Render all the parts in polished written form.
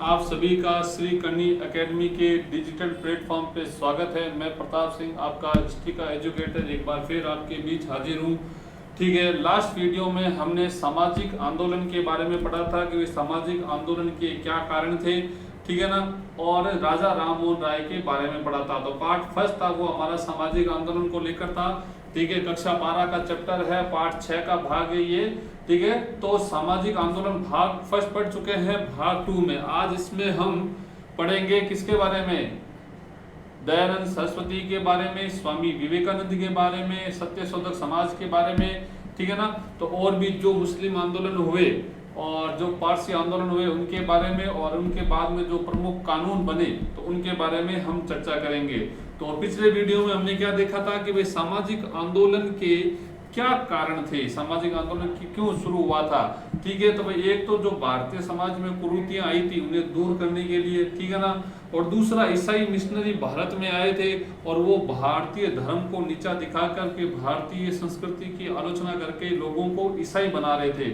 आप सभी का श्री कन्नी एकेडमी के डिजिटल प्लेटफॉर्म पे स्वागत है। मैं प्रताप सिंह, आपका हिस्ट्री का एजुकेटर, एक बार फिर आपके बीच हाजिर हूँ। ठीक है, लास्ट वीडियो में हमने सामाजिक आंदोलन के बारे में पढ़ा था कि वे सामाजिक आंदोलन के क्या कारण थे, ठीक है ना, और राजा राम मोहन राय के बारे में पढ़ा था। तो पार्ट फर्स्ट था वो हमारा सामाजिक आंदोलन को लेकर था। ठीक है, कक्षा 12 का चैप्टर है, पार्ट 6 का भाग है ये। ठीक है, तो सामाजिक आंदोलन भाग फर्स्ट पढ़ चुके हैं, भाग 2 में आज इसमें हम पढ़ेंगे किसके बारे में, दयानंद सरस्वती के बारे में, स्वामी विवेकानंद के बारे में, सत्यशोधक समाज के बारे में। ठीक है ना, तो और भी जो मुस्लिम आंदोलन हुए और जो पारसी आंदोलन हुए उनके बारे में, और उनके बाद में जो प्रमुख कानून बने तो उनके बारे में हम चर्चा करेंगे। तो पिछले वीडियो में हमने क्या देखा था कि वे सामाजिक आंदोलन के क्या कारण थे, सामाजिक आंदोलन की क्यों शुरू हुआ था। ठीक है, तो भाई एक तो जो भारतीय समाज में कुरीतियां आई थी उन्हें दूर करने के लिए, ठीक है ना, और दूसरा ईसाई मिशनरी भारत में आए थे और वो भारतीय धर्म को नीचा दिखा करके भारतीय संस्कृति की आलोचना करके लोगों को ईसाई बना रहे थे।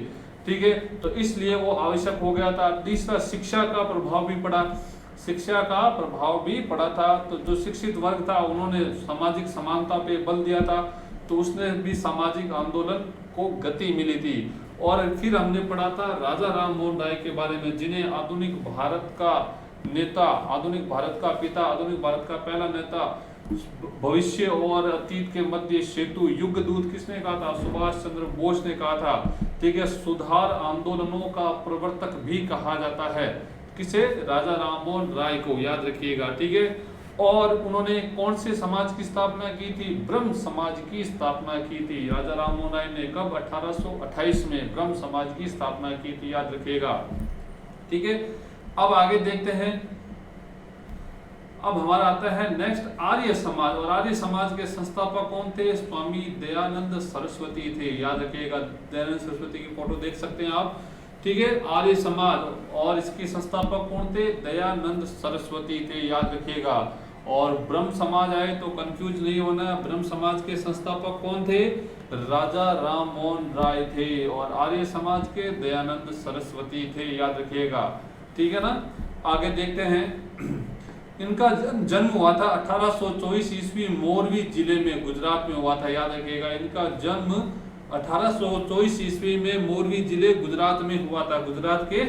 ठीक है, तो इसलिए वो आवश्यक हो गया था। तीसरा, शिक्षा का प्रभाव भी पड़ा, शिक्षा का प्रभाव भी पड़ा था। तो जो शिक्षित वर्ग था उन्होंने सामाजिक समानता पे बल दिया था, तो उसने भी सामाजिक आंदोलन को गति मिली थी। और फिर हमने पढ़ा था राजा राम मोहन राय के बारे में, जिन्हें आधुनिक भारत का नेता, आधुनिक भारत का पिता, आधुनिक भारत का पहला नेता, भविष्य और अतीत के मध्य सेतु, युग दूत किसने कहा था, सुभाष चंद्र बोस ने कहा था। ठीक है, सुधार आंदोलनों का प्रवर्तक भी कहा जाता है किसे, राजा राम मोहन राय को, याद रखिएगा। ठीक है, और उन्होंने कौन से समाज की स्थापना की थी, ब्रह्म समाज की स्थापना की थी। राजा राम मोहन राय ने कब, 1828 में ब्रह्म समाज की स्थापना की थी, याद रखिएगा। ठीक है, अब आगे देखते हैं। अब हमारा आता है नेक्स्ट आर्य समाज, और आर्य समाज के संस्थापक कौन थे, स्वामी दयानंद सरस्वती थे, याद रखिएगा। दयानंद सरस्वती की फोटो देख सकते हैं आप। ठीक है, आर्य समाज और इसके संस्थापक कौन थे, दयानंद सरस्वती थे, याद रखिएगा। और ब्रह्म समाज आए तो कंफ्यूज नहीं होना, ब्रह्म समाज के संस्थापक कौन थे, राजा राम मोहन राय थे, और आर्य समाज के दयानंद सरस्वती थे, याद रखिएगा। ठीक है ना, आगे देखते हैं। इनका जन्म हुआ था 1824 ईस्वी मोरवी जिले में, गुजरात में हुआ था, याद रखिएगा। इनका जन्म 1824 ईस्वी में मोरवी जिले गुजरात में हुआ था, गुजरात के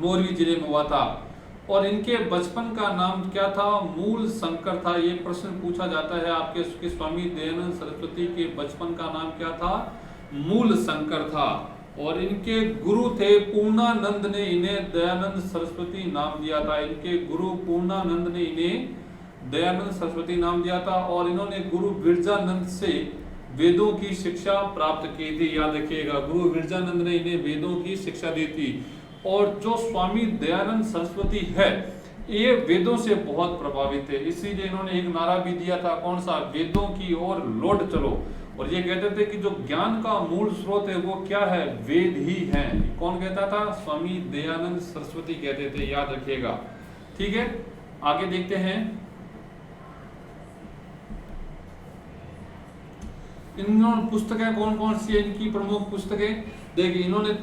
मोरवी जिले में हुआ था। और इनके बचपन का नाम क्या था, मूल शंकर था। ये प्रश्न पूछा जाता है आपके, स्वामी दयानंद सरस्वती के बचपन का नाम क्या था, मूल शंकर था। और इनके गुरु थे पूर्णानंद ने इन्हें दयानंद सरस्वती नाम दिया था, इनके गुरु पूर्णानंद ने इन्हें दयानंद सरस्वती नाम दिया था। और इन्होंने गुरु बिरजानंद से वेदों की शिक्षा प्राप्त की थी, याद रखिएगा। गुरु बिरजानंद ने इन्हें वेदों की शिक्षा दी थी। और जो स्वामी दयानंद सरस्वती है ये वेदों से बहुत प्रभावित है, इसीलिए इन्होंने एक नारा भी दिया था, कौन सा, वेदों की ओर लौट चलो। और ये कहते थे कि जो ज्ञान का मूल स्रोत है वो क्या है, वेद ही है। कौन कहता था, स्वामी दयानंद सरस्वती कहते थे, याद रखिएगा। ठीक है, आगे देखते हैं। इन्होंने पुस्तकें कौन कौन सी है, इनकी प्रमुख पुस्तकें देखिए। इन्होंने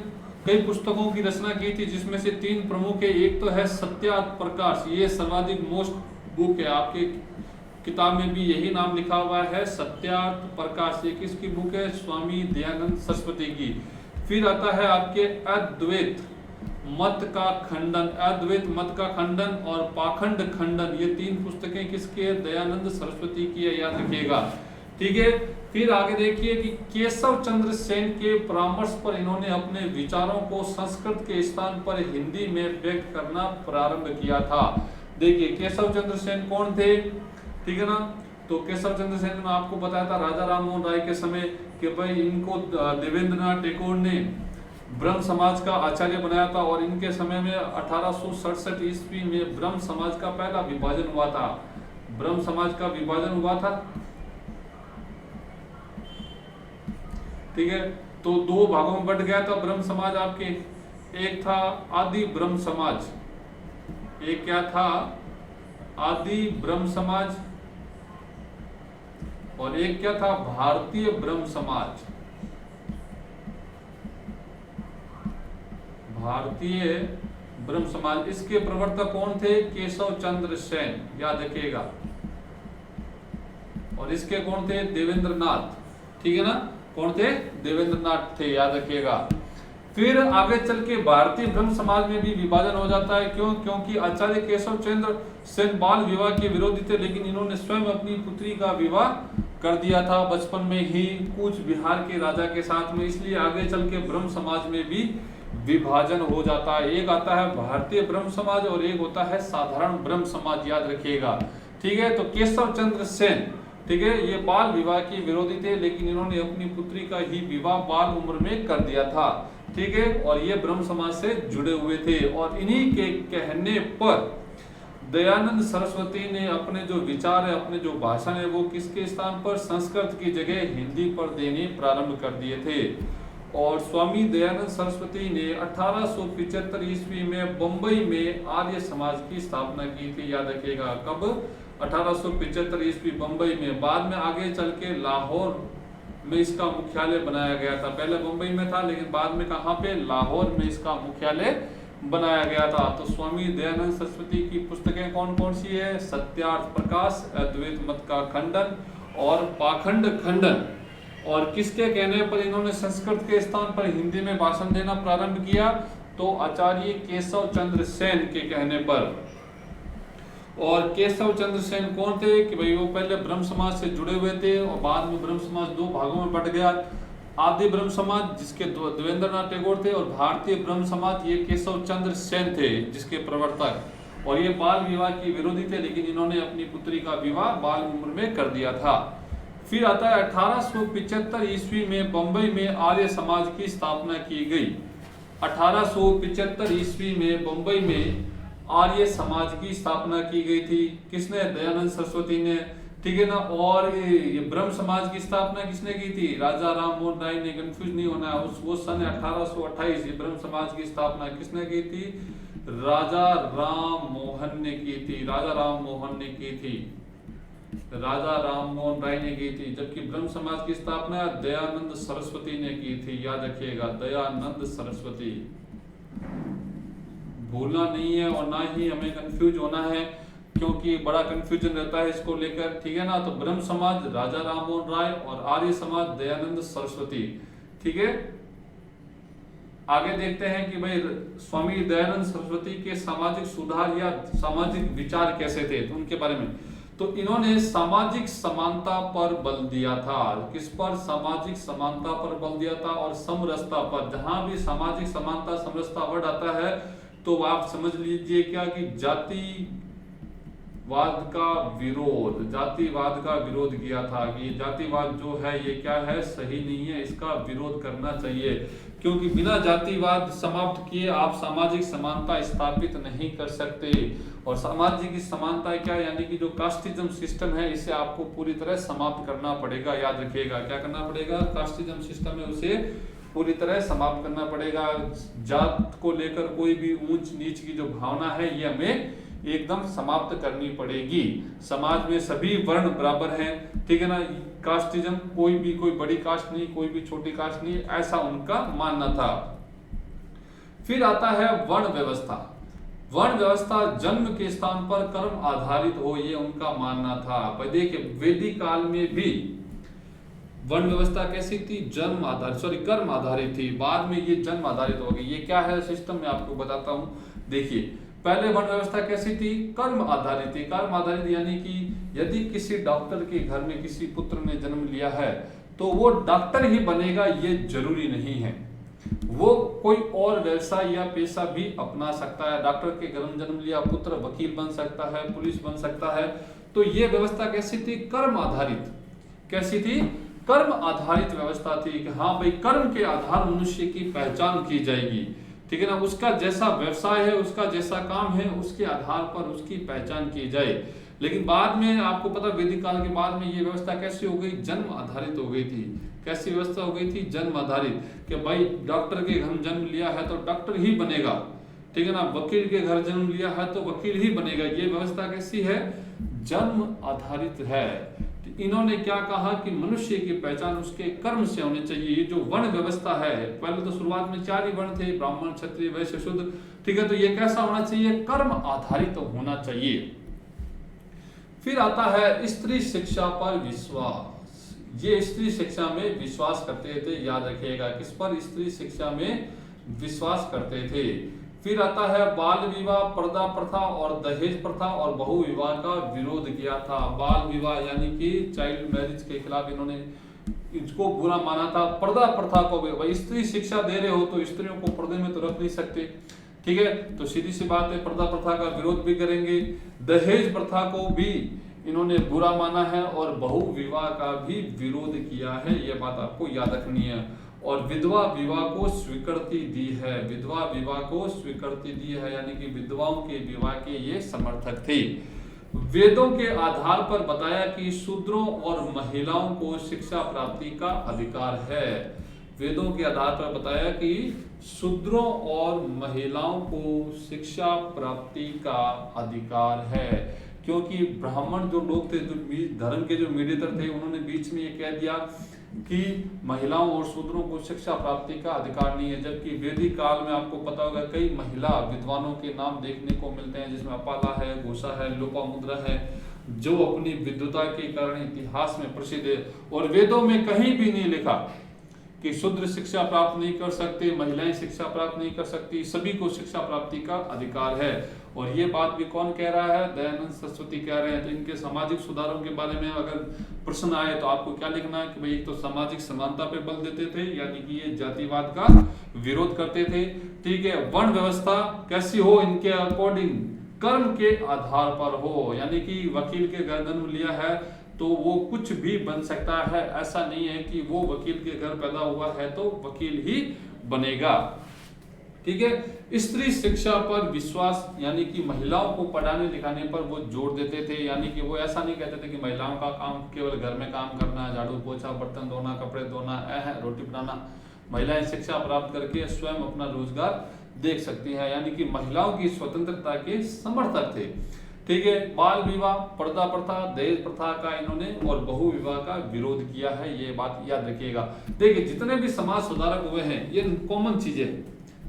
कई पुस्तकों की रचना की थी, जिसमें से 3 प्रमुख है। एक तो है सत्यार्थ प्रकाश, ये सर्वाधिक मोस्ट बुक है, आपके किताब में भी यही नाम लिखा हुआ है, सत्यार्थ प्रकाश। ये किसकी बुक है, स्वामी दयानंद सरस्वती की। फिर आता है आपके अद्वैत मत का खंडन, अद्वैत मत का खंडन और पाखंड खंडन, ये 3 पुस्तकें किसकी है, दयानंद सरस्वती की है, याद रखिएगा। ठीक है, फिर आगे देखिए कि केशव चंद्र सेन के परामर्श पर इन्होंने अपने विचारों को संस्कृत के स्थान पर हिंदी में व्यक्त करना प्रारंभ किया था। देखिए केशव चंद्र सेन कौन थे, ठीक है ना, तो केशव चंद्र सेन ने आपको बताया था राजा राम मोहन राय के समय कि भाई इनको देवेंद्रनाथ टैगोर ने ब्रह्म समाज का आचार्य बनाया था। और इनके समय में 1867 ईस्वी में ब्रह्म समाज का पहला विभाजन हुआ था, ब्रह्म समाज का विभाजन हुआ था। ठीक है, तो 2 भागों में बट गया था ब्रह्म समाज आपके, एक था आदि ब्रह्म समाज, एक क्या था, आदि ब्रह्म समाज, और एक क्या था, भारतीय ब्रह्म समाज, भारतीय ब्रह्म समाज। इसके प्रवर्तक कौन थे? केशव चंद्र सेन, याद रखिएगा। और इसके कौन थे? देवेंद्र नाथ, ठीक है ना। कौन थे? देवेंद्र नाथ थे, याद रखिएगा। फिर आगे चल के भारतीय ब्रह्म समाज में भी विभाजन हो जाता है। क्यों? क्योंकि आचार्य केशव चंद्र सेन बाल विवाह के विरोधी थे, लेकिन इन्होंने स्वयं अपनी पुत्री का विवाह कर दिया था बचपन में ही कूच बिहार के राजा के साथ में। इसलिए आगे चल के ब्रह्म समाज में भी विभाजन हो जाता है। एक आता है भारतीय ब्रह्म समाज और एक होता है साधारण ब्रह्म समाज, याद रखिएगा, ठीक है। तो केशव चंद्र सेन, ठीक है, ये बाल विवाह के विरोधी थे, लेकिन इन्होंने अपनी पुत्री का ही विवाह बाल उम्र में कर दिया था, ठीक है। और ये ब्रह्म समाज से जुड़े हुए थे। और इन्हीं के कहने पर दयानंद सरस्वती ने अपने जो विचार है, अपने जो भाषण है, वो किसके स्थान पर? संस्कृत की जगह हिंदी पर देने प्रारंभ कर दिए थे। और स्वामी दयानंद सरस्वती ने 1875 ईस्वी में बंबई में आर्य समाज की स्थापना की थी, याद रखिएगा। कब? 1875 ईस्वी बंबई में। बाद में आगे चल के लाहौर में इसका मुख्यालय बनाया गया था। पहले बंबई में था, लेकिन बाद में कहाँ पे? लाहौर में इसका मुख्यालय बनाया गया था। तो स्वामी दयानंद सरस्वती की पुस्तकें कौन कौन सी है? सत्यार्थ प्रकाश, अद्वैत मत का खंडन और पाखंड खंडन। और किसके कहने पर इन्होंने संस्कृत के स्थान पर हिंदी में भाषण देना प्रारंभ किया? तो आचार्य केशव चंद्र सेन के कहने पर। और केशव चंद्र सेन कौन थे? कि भाई वो पहले ब्रह्म समाज से जुड़े हुए थे और बाद में ब्रह्म समाज दो भागों में बट गया। आदि ब्रह्म समाज जिसके देवेंद्र नाथ टैगोर थे, और भारतीय ब्रह्म समाज ये केशव चंद्र सेन थे जिसके प्रवर्तक। और ये बाल विवाह के विरोधी थे, लेकिन इन्होंने अपनी पुत्री का विवाह बाल उम्र में कर दिया था। फिर आता है 1875 ईस्वी में बंबई में आर्य समाज की स्थापना की गई। 1875 ईस्वी में बंबई में आर्य समाज की स्थापना की गई थी। किसने? दयानंद सरस्वती ने, ठीक है ना। और ये ब्रह्म समाज की स्थापना किसने की थी? राजा राम मोहन राय ने। कंफ्यूज नहीं होना है, उस वो सन 1828 ये ब्रह्म समाज की स्थापना किसने की थी? राजा राम मोहन ने की थी। राजा राम मोहन ने की थी, राजा राम मोहन राय ने की थी। जबकि ब्रह्म समाज की स्थापना दयानंद सरस्वती ने की थी, याद रखिएगा, दयानंद सरस्वती। भूलना नहीं है और ना ही हमें कंफ्यूज होना है, क्योंकि बड़ा कंफ्यूजन रहता है इसको लेकर, ठीक है ना। तो ब्रह्म समाज राजा राम मोहन राय और आर्य समाज दयानंद सरस्वती, ठीक है। आगे देखते हैं कि भाई स्वामी दयानंद सरस्वती के सामाजिक सुधार या सामाजिक विचार कैसे थे, तो उनके बारे में। तो इन्होंने सामाजिक समानता पर बल दिया था। किस पर? सामाजिक समानता पर बल दिया था और समरसता पर। जहां भी सामाजिक समानता समरसता वर्ड आता है तो आप समझ लीजिए क्या कि जातिवाद का विरोध, जातिवाद का विरोध किया था कि जातिवाद जो है ये क्या है? सही नहीं है, इसका विरोध करना चाहिए। क्योंकि बिना जातिवाद समाप्त किए आप सामाजिक समानता स्थापित नहीं कर सकते। और सामाजिक समानता क्या? यानी कि जो कास्टिज्म सिस्टम है इसे आपको पूरी तरह समाप्त करना पड़ेगा, याद रखिएगा। क्या करना पड़ेगा? कास्टिज्म सिस्टम है उसे पूरी तरह समाप्त करना पड़ेगा। जात को लेकर कोई भी ऊंच नीच की जो भावना है ये हमें एकदम समाप्त करनी पड़ेगी। समाज में सभी वर्ण बराबर हैं, ठीक है ना। कास्टिज्म, कोई भी कोई बड़ी कास्ट नहीं, कोई भी छोटी कास्ट नहीं, ऐसा उनका मानना था। फिर आता है वर्ण व्यवस्था। वर्ण व्यवस्था जन्म के स्थान पर कर्म आधारित हो, ये उनका मानना था। देखिए वैदिक काल में भी वर्ण व्यवस्था कैसी थी? जन्म आधारित, कर्म आधारित थी। बाद में ये जन्म आधारित हो गई। ये क्या है सिस्टम, मैं आपको बताता हूं। देखिए पहले वर्ण व्यवस्था कैसी थी? कर्म आधारित थी। कर्म आधारित यानी कि यदि किसी डॉक्टर के घर में किसी पुत्र ने जन्म लिया है तो वो डॉक्टर ही बनेगा ये जरूरी नहीं है। वो कोई और व्यवसाय या पेशा भी अपना सकता है। डॉक्टर के घर में जन्म लिया पुत्र वकील बन सकता है, पुलिस बन सकता है। तो ये व्यवस्था कैसी थी? कर्म आधारित। कैसी थी? कर्म आधारित व्यवस्था थी कि हाँ भाई कर्म के आधार मनुष्य की पहचान की जाएगी, ठीक है ना। उसका जैसा व्यवसाय है, उसका जैसा काम है, उसके आधार पर उसकी पहचान की जाए। लेकिन बाद में आपको पता वैदिक काल के बाद में ये व्यवस्था कैसी हो गई? जन्म आधारित हो गई थी। कैसी व्यवस्था हो गई थी? जन्म आधारित, कि भाई डॉक्टर के घर जन्म लिया है तो डॉक्टर ही बनेगा, ठीक है ना। वकील के घर जन्म लिया है तो वकील ही बनेगा। ये व्यवस्था कैसी है? जन्म आधारित है। इन्होंने क्या कहा कि मनुष्य की पहचान उसके कर्म से होनी चाहिए। ये जो वर्ण व्यवस्था है, पहले तो शुरुआत में 4 ही वर्ण थे, ब्राह्मण, क्षत्रिय, वैश्य, शूद्र, ठीक है। तो ये कैसा होना चाहिए? कर्म आधारित तो होना चाहिए। फिर आता है स्त्री शिक्षा पर विश्वास। ये स्त्री शिक्षा में विश्वास करते थे, याद रखिएगा। किस पर? स्त्री शिक्षा में विश्वास करते थे। फिर आता है बाल विवाह, पर्दा प्रथा और दहेज प्रथा और बहु विवाह का विरोध किया था। बाल विवाह यानी कि चाइल्ड मैरिज के खिलाफ इन्होंने इसको बुरा माना था। पर्दा प्रथा को भी, भाई स्त्री शिक्षा दे रहे हो तो स्त्रियों को पर्दे में तो रख नहीं सकते, ठीक है। तो सीधी सी बात है, पर्दा प्रथा का विरोध भी करेंगे। दहेज प्रथा को भी इन्होंने बुरा माना है और बहु विवाह का भी विरोध किया है, यह बात आपको याद रखनी है। और विधवा विवाह को स्वीकृति दी है। विधवा विवाह को स्वीकृति दी है, यानी कि विधवाओं के विवाह के ये समर्थक थे। वेदों के आधार पर बताया कि शूद्रों और महिलाओं को शिक्षा प्राप्ति का अधिकार है। वेदों के आधार पर बताया कि शूद्रों और महिलाओं को शिक्षा प्राप्ति का अधिकार है, क्योंकि ब्राह्मण जो लोग थे, जो धर्म के जो मीडिएटर थे, उन्होंने बीच में ये कह दिया कि महिलाओं और शूद्रों को शिक्षा प्राप्ति का अधिकार नहीं है। जबकि वैदिक काल में आपको पता होगा कई महिला विद्वानों के नाम देखने को मिलते हैं, जिसमें अपाला है, घोषा है, लोपामुद्रा है, जो अपनी विद्वता के कारण इतिहास में प्रसिद्ध है। और वेदों में कहीं भी नहीं लिखा कि शूद्र शिक्षा प्राप्त नहीं कर सकते, महिलाएं शिक्षा प्राप्त नहीं कर सकती, सभी को शिक्षा प्राप्ति का अधिकार है। और ये बात भी कौन कह रहा है? दयानंद सरस्वती कह रहे हैं। तो इनके सामाजिक सुधारों के बारे में अगर प्रश्न आए तो आपको क्या लिखना है कि भाई एक तो सामाजिक समानता पे बल देते थे, यानी कि ये जातिवाद का विरोध करते थे, ठीक है। वर्ण व्यवस्था कैसी हो? इनके अकॉर्डिंग कर्म के आधार पर हो, यानी कि वकील के घर जन्म लिया है तो वो कुछ भी बन सकता है। ऐसा नहीं है कि वो वकील के घर पैदा हुआ है तो वकील ही बनेगा, ठीक है। स्त्री शिक्षा पर विश्वास, यानी कि महिलाओं को पढ़ाने लिखाने पर वो जोर देते थे। यानी कि वो ऐसा नहीं कहते थे कि महिलाओं का काम केवल घर में काम करना, झाड़ू पोछा, बर्तन धोना, कपड़े धोना, रोटी बनाना। महिलाएं शिक्षा प्राप्त करके स्वयं अपना रोजगार देख सकती हैं, यानी कि महिलाओं की स्वतंत्रता के समर्थक थे, ठीक है। बाल विवाह, पर्दा प्रथा, दहेज प्रथा का इन्होंने और बहु विवाह का विरोध किया है, ये बात याद रखिएगा। देखिए जितने भी समाज सुधारक हुए हैं ये कॉमन चीजें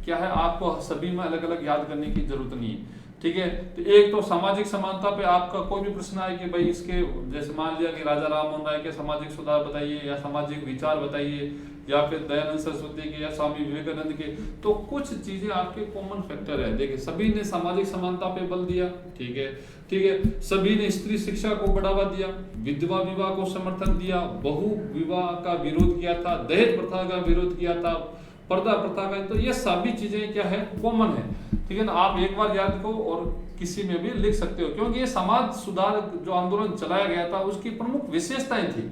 क्या है, आपको सभी में अलग अलग याद करने की जरूरत नहीं है, ठीक है। तो एक तो सामाजिक समानता पे आपका कोई भी प्रश्न आए कि भाई इसके, जैसे मान लिया कि राजा राम मोहन राय के सामाजिक सुधार बताइए या सामाजिक विचार बताइए, या फिर दयानंद सरस्वती के या स्वामी विवेकानंद के, तो कुछ चीजें आपके कॉमन फैक्टर है। देखिए सभी ने सामाजिक समानता पे बल दिया, ठीक है, ठीक है। सभी ने स्त्री शिक्षा को बढ़ावा दिया, विधवा विवाह को समर्थन दिया, बहु विवाह का विरोध किया था, दहेज प्रथा का विरोध किया था, पर्दा प्रथा का। तो ये सभी चीजें क्या है, कॉमन है, ठीक है ना। आप एक बार याद करो और किसी में भी लिख सकते हो, क्योंकि ये समाज सुधार जो आंदोलन चलाया गया था उसकी प्रमुख विशेषताएं थी,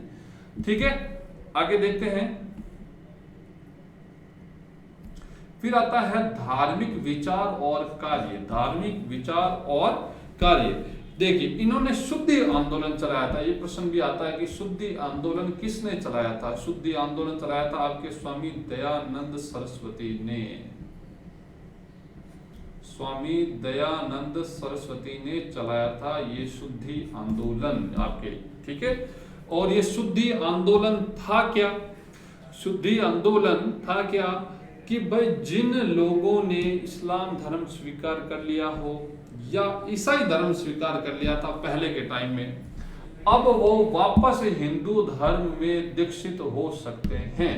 ठीक है। आगे देखते हैं। फिर आता है धार्मिक विचार और कार्य। धार्मिक विचार और कार्य, देखिए इन्होंने शुद्धि आंदोलन चलाया था। ये प्रश्न भी आता है कि शुद्धि आंदोलन किसने चलाया था? शुद्धि आंदोलन चलाया था आपके स्वामी दयानंद सरस्वती ने। स्वामी दयानंद सरस्वती ने चलाया था ये शुद्धि आंदोलन आपके, ठीक है। और ये शुद्धि आंदोलन था क्या? शुद्धि आंदोलन था क्या कि भाई जिन लोगों ने इस्लाम धर्म स्वीकार कर लिया हो या ईसाई धर्म स्वीकार कर लिया था पहले के टाइम में, अब वो वापस हिंदू धर्म में दीक्षित हो सकते हैं।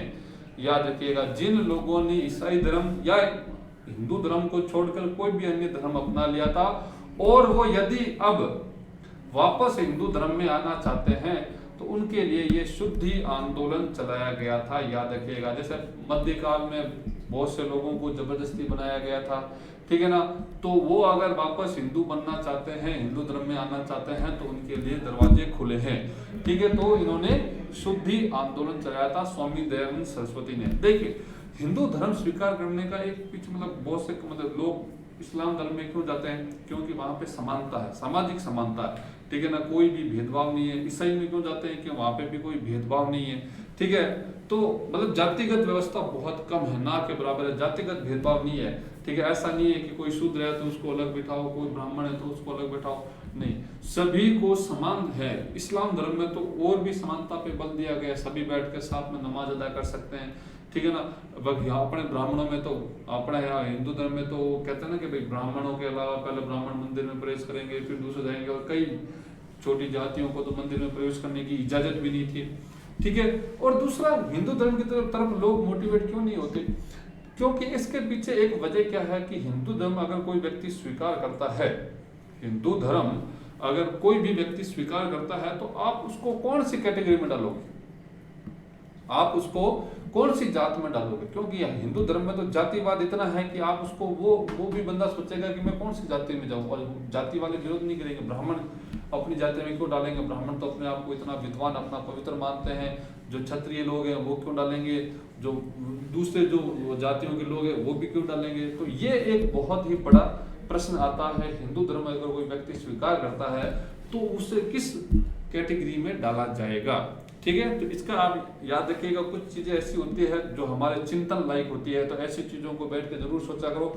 याद रखिएगा, जिन लोगों ने ईसाई धर्म या हिंदू धर्म को छोड़कर कोई भी अन्य धर्म अपना लिया था और वो यदि अब वापस हिंदू धर्म में आना चाहते हैं तो उनके लिए ये शुद्धि आंदोलन चलाया गया था। याद रखिएगा, जैसे मध्यकाल में बहुत से लोगों को जबरदस्ती बनाया गया था, ठीक है ना। तो वो अगर वापस हिंदू बनना चाहते हैं, हिंदू धर्म में आना चाहते हैं तो उनके लिए दरवाजे खुले हैं, ठीक है। तो इन्होंने शुद्धि आंदोलन चलाया था स्वामी दयानंद सरस्वती ने। देखिए हिंदू धर्म स्वीकार करने का एक पीछे बहुत से लोग इस्लाम धर्म में क्यों जाते हैं? क्योंकि वहां पे समानता है, सामाजिक समानता है, ठीक है ना, कोई भी भेदभाव नहीं है। ईसाई में क्यों जाते हैं? कि वहां पे भी कोई भेदभाव नहीं है, ठीक है। तो जातिगत व्यवस्था बहुत कम है, ना के बराबर है, जातिगत भेदभाव नहीं है, ठीक है। ऐसा नहीं है कि कोई शूद्र है तो उसको अलग बिठाओ, कोई ब्राह्मण है तो उसको अलग बिठाओ, नहीं, सभी को समान है। इस्लाम धर्म में तो और भी समानता पे बल दिया गया है, सभी बैठ के साथ में नमाज अदा कर सकते हैं, ठीक है ना। यहाँ अपने ब्राह्मणों में तो, अपने यहाँ हिंदू धर्म में तो कहते हैं ना कि भाई ब्राह्मणों के अलावा पहले ब्राह्मण मंदिर में प्रवेश करेंगे, फिर दूसरे जाएंगे, और कई छोटी जातियों को तो मंदिर में प्रवेश करने की इजाजत भी नहीं थी, ठीक है। और दूसरा, हिंदू धर्म की तरफ लोग मोटिवेट क्यों नहीं होते? क्योंकि इसके पीछे एक वजह क्या है कि हिंदू धर्म अगर कोई व्यक्ति स्वीकार करता है, हिंदू धर्म अगर कोई भी व्यक्ति स्वीकार करता है, तो आप उसको कौन सी कैटेगरी में डालोगे, आप उसको कौन सी जात में डालोगे? क्योंकि हिंदू धर्म में तो जातिवाद इतना है कि आप उसको वो भी बंदा सोचेगा कि मैं कौन सी जाति में जाऊं, और जाति वाले विरोध नहीं करेंगे। ब्राह्मण अपनी जाति में क्यों डालेंगे? ब्राह्मण तो अपने आप को इतना विद्वान, अपना पवित्र मानते हैं। जो क्षत्रिय लोग हैं वो क्यों डालेंगे? जो दूसरे जो जातियों के लोग हैं वो भी क्यों डालेंगे? तो ये एक बहुत ही बड़ा प्रश्न आता है। हिंदू धर्म अगर कोई व्यक्ति स्वीकार करता है तो उसे किस कैटेगरी में डाला जाएगा, ठीक है। तो इसका आप याद रखिएगा, कुछ चीजें ऐसी होती है जो हमारे चिंतन लायक होती है, तो ऐसी चीजों को बैठ के जरूर सोचा करो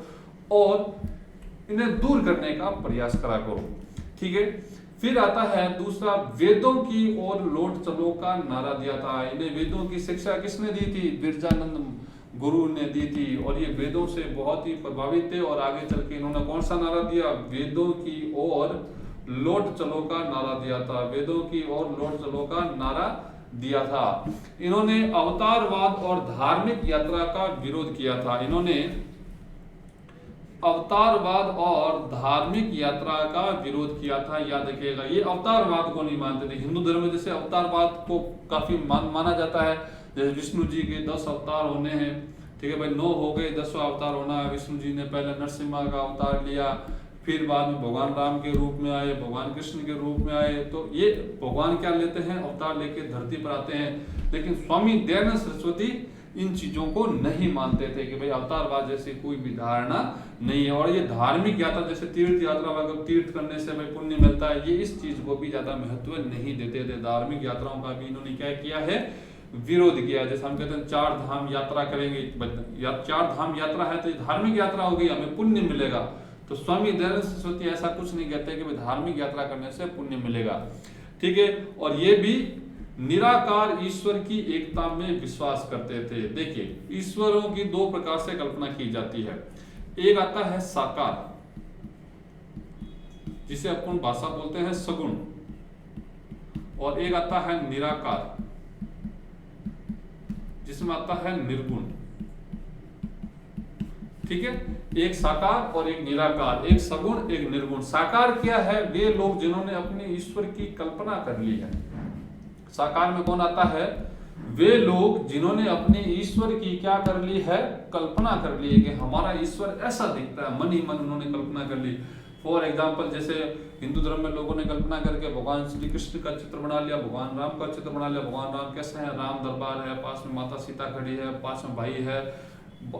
और इन्हें दूर करने का प्रयास करा करो, ठीक है। फिर आता है दूसरा, वेदों की ओर लौट चलो का नारा दिया था। इन्हें वेदों की शिक्षा किसने दी थी? बिरजानंद गुरु ने दी थी, और ये वेदों से बहुत ही प्रभावित थे, और आगे चल के इन्होंने कौन सा नारा दिया? वेदों की ओर लौट चलो का नारा दिया था। वेदों की ओर लौट चलो का नारा दिया था। इन्होंने अवतारवाद और धार्मिक यात्रा का विरोध किया था। इन्होंने अवतारवाद और धार्मिक यात्रा का विरोध किया था, याद रखिएगा। ये अवतारवाद को नहीं मानते थे। हिंदू धर्म में जैसे अवतारवाद को काफी माना जाता है, जैसे विष्णु जी के 10 अवतार होने हैं, ठीक है भाई, 9 हो गए, 10वां अवतार होना है। विष्णु जी ने पहले नरसिम्हा का अवतार लिया, फिर बाद में भगवान राम के रूप में आए, भगवान कृष्ण के रूप में आए। तो ये भगवान क्या लेते हैं? अवतार लेके धरती पर आते हैं। लेकिन स्वामी दयानंद सरस्वती इन चीजों को नहीं मानते थे कि भाई अवतारवाद जैसी कोई भी धारणा नहीं है। और ये धार्मिक यात्रा, जैसे तीर्थ यात्रा, अगर तीर्थ करने से भाई पुण्य मिलता है, ये इस चीज को भी ज्यादा महत्व नहीं देते थे। धार्मिक यात्राओं का भी इन्होंने क्या किया है? विरोध किया। जैसे हम कहते हैं 4 धाम यात्रा करेंगे, 4 धाम यात्रा है तो ये धार्मिक यात्रा होगी, हमें पुण्य मिलेगा। तो स्वामी दयानंद सरस्वती ऐसा कुछ नहीं कहते कि भाई धार्मिक यात्रा करने से पुण्य मिलेगा, ठीक है। और ये भी निराकार ईश्वर की एकता में विश्वास करते थे। देखिए, ईश्वरों की 2 प्रकार से कल्पना की जाती है। एक आता है साकार, जिसे अपन भाषा बोलते हैं सगुण, और एक आता है निराकार, जिसमें आता है निर्गुण, ठीक है। एक साकार और एक निराकार, एक सगुण एक निर्गुण। साकार क्या है? वे लोग जिन्होंने अपने ईश्वर की कल्पना कर ली है। साकार में कौन आता है? वे लोग जिन्होंने अपने ईश्वर की क्या कर ली है? कल्पना कर ली है कि हमारा ईश्वर ऐसा दिखता है। मन ही मन उन्होंने कल्पना कर ली। फॉर एग्जाम्पल, जैसे हिंदू धर्म में लोगों ने कल्पना करके भगवान श्री कृष्ण का चित्र बना लिया, भगवान राम का चित्र बना लिया। भगवान राम कैसे हैं? राम दरबार है, पास में माता सीता खड़ी है, पास में भाई है,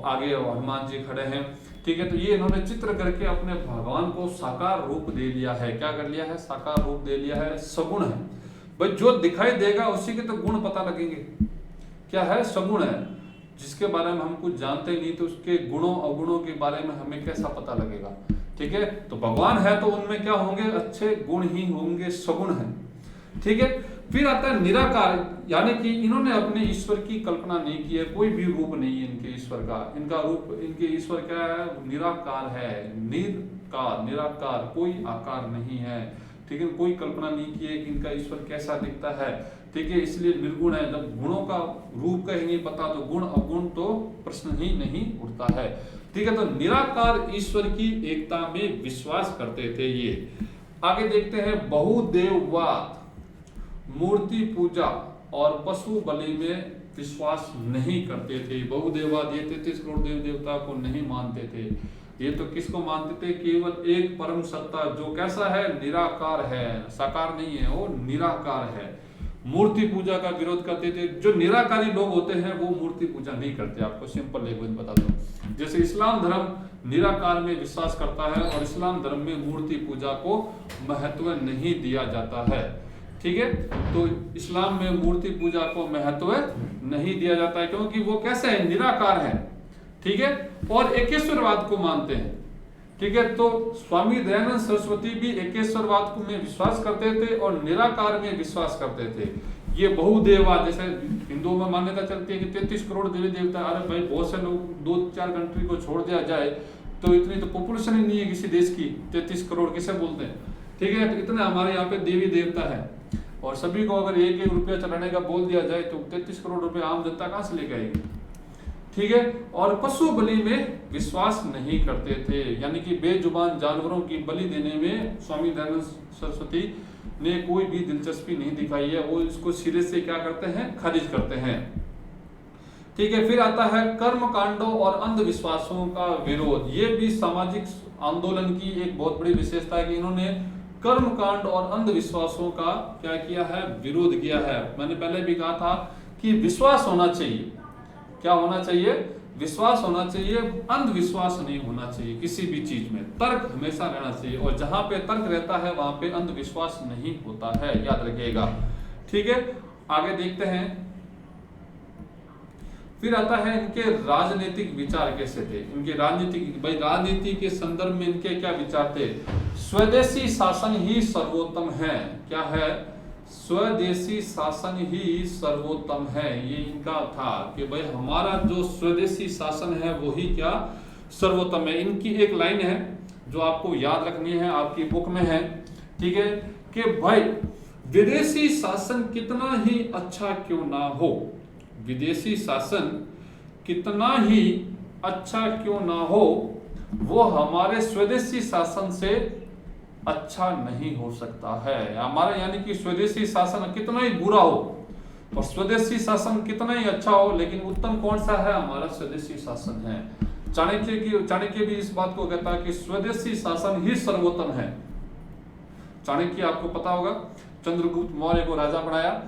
आगे हनुमान जी खड़े हैं, ठीक है। तो ये इन्होंने चित्र करके अपने भगवान को साकार रूप दे लिया है। क्या कर लिया है? साकार रूप दे लिया है। सगुण है भाई, जो दिखाई देगा उसी के तो गुण पता लगेंगे। क्या है? सगुण है। जिसके बारे में हम कुछ जानते नहीं तो उसके गुणों अवगुणों के बारे में हमें कैसा पता लगेगा, ठीक है। तो भगवान है तो उनमें क्या होंगे? अच्छे गुण ही होंगे, सगुण है, ठीक है। फिर आता है निराकार, यानी कि इन्होंने अपने ईश्वर की कल्पना नहीं की है, कोई भी रूप नहीं है इनके ईश्वर का। इनका रूप, इनके ईश्वर क्या है? निराकार है, निराकार, कोई आकार नहीं है, ठीक है। कोई कल्पना नहीं की है कि इनका ईश्वर कैसा दिखता है, ठीक है। इसलिए निर्गुण है। जब गुणों का रूप का ही नहीं पता तो गुण अवगुण तो प्रश्न ही नहीं उठता है, ठीक है। तो निराकार ईश्वर की एकता में विश्वास करते थे ये। आगे देखते हैं, बहुदेववाद, मूर्ति पूजा और पशु बलि में विश्वास नहीं करते थे। बहुदेववाद, ये 33 करोड़ देव देवता को नहीं मानते थे। ये तो किसको मानते थे? केवल एक परम सत्ता, जो कैसा है? निराकार है, साकार नहीं है, वो निराकार है। मूर्ति पूजा का विरोध करते थे। जो निराकारी लोग होते हैं वो मूर्ति पूजा नहीं करते। आपको सिंपल एक बात बता दूं, जैसे इस्लाम धर्म निराकार में विश्वास करता है और इस्लाम धर्म में मूर्ति पूजा को महत्व नहीं दिया जाता है, ठीक है। तो इस्लाम में मूर्ति पूजा को महत्व नहीं दिया जाता है क्योंकि वो कैसे है? निराकार है, ठीक है। और एकेश्वरवाद को मानते हैं, ठीक है। तो स्वामी दयानंद सरस्वती भी एकेश्वरवाद को में विश्वास करते थे और निराकार में विश्वास करते थे। ये बहुदेववाद, जैसे हिंदुओं में मान्यता चलती है कि 33 करोड़ देवी देवता, अरे भाई बहुत से लोग 2-4 कंट्री को छोड़ दिया जाए तो इतनी तो पॉपुलेशन ही नहीं है किसी देश की, 33 करोड़ किसे बोलते हैं, ठीक है। तो इतना हमारे यहाँ पे देवी देवता है और सभी को अगर 1-1 रुपया चलाने का बोल दिया जाए तो 33 करोड़ रुपए आम जनता कहाँ से लेके आएगी, ठीक है। और पशु बलि में विश्वास नहीं करते थे, यानी कि बेजुबान जानवरों की बलि देने में स्वामी दयानंद सरस्वती ने कोई भी दिलचस्पी नहीं दिखाई है, वो इसको सिरे से क्या करते हैं, खारिज करते हैं, ठीक है। फिर आता है कर्म कांडों और अंधविश्वासों का विरोध। ये भी सामाजिक आंदोलन की एक बहुत बड़ी विशेषता है कि इन्होंने कर्म कांड और अंधविश्वासों का क्या किया है, विरोध किया है। मैंने पहले भी कहा था कि विश्वास होना चाहिए, क्या होना चाहिए, विश्वास होना चाहिए, अंधविश्वास नहीं होना चाहिए किसी भी चीज में, तर्क हमेशा रहना चाहिए और जहां पे तर्क रहता है वहां पे अंधविश्वास नहीं होता है, याद रखिएगा, ठीक है। आगे देखते हैं। फिर आता है इनके राजनीतिक विचार कैसे थे, इनके राजनीतिक, भाई राजनीति के संदर्भ में इनके क्या विचार थे। स्वदेशी शासन ही सर्वोत्तम है, क्या है, स्वदेशी शासन ही सर्वोत्तम है, ये इनका था कि भाई हमारा जो स्वदेशी शासन है वही क्या सर्वोत्तम है। इनकी एक लाइन है जो आपको याद रखनी है, आपकी बुक में है, ठीक है, कि भाई विदेशी शासन कितना ही अच्छा क्यों ना हो, विदेशी शासन कितना ही अच्छा क्यों ना हो, वो हमारे स्वदेशी शासन से अच्छा नहीं हो सकता है। हमारा यानी कि स्वदेशी शासन कितना ही बुरा हो और स्वदेशी शासन कितना ही अच्छा हो, लेकिन उत्तम कौन सा है, हमारा स्वदेशी शासन है। चाणक्य भी इस बात को कहता है कि स्वदेशी शासन ही सर्वोत्तम है। चाणक्य आपको पता होगा, चंद्रगुप्त मौर्य को राजा बनाया,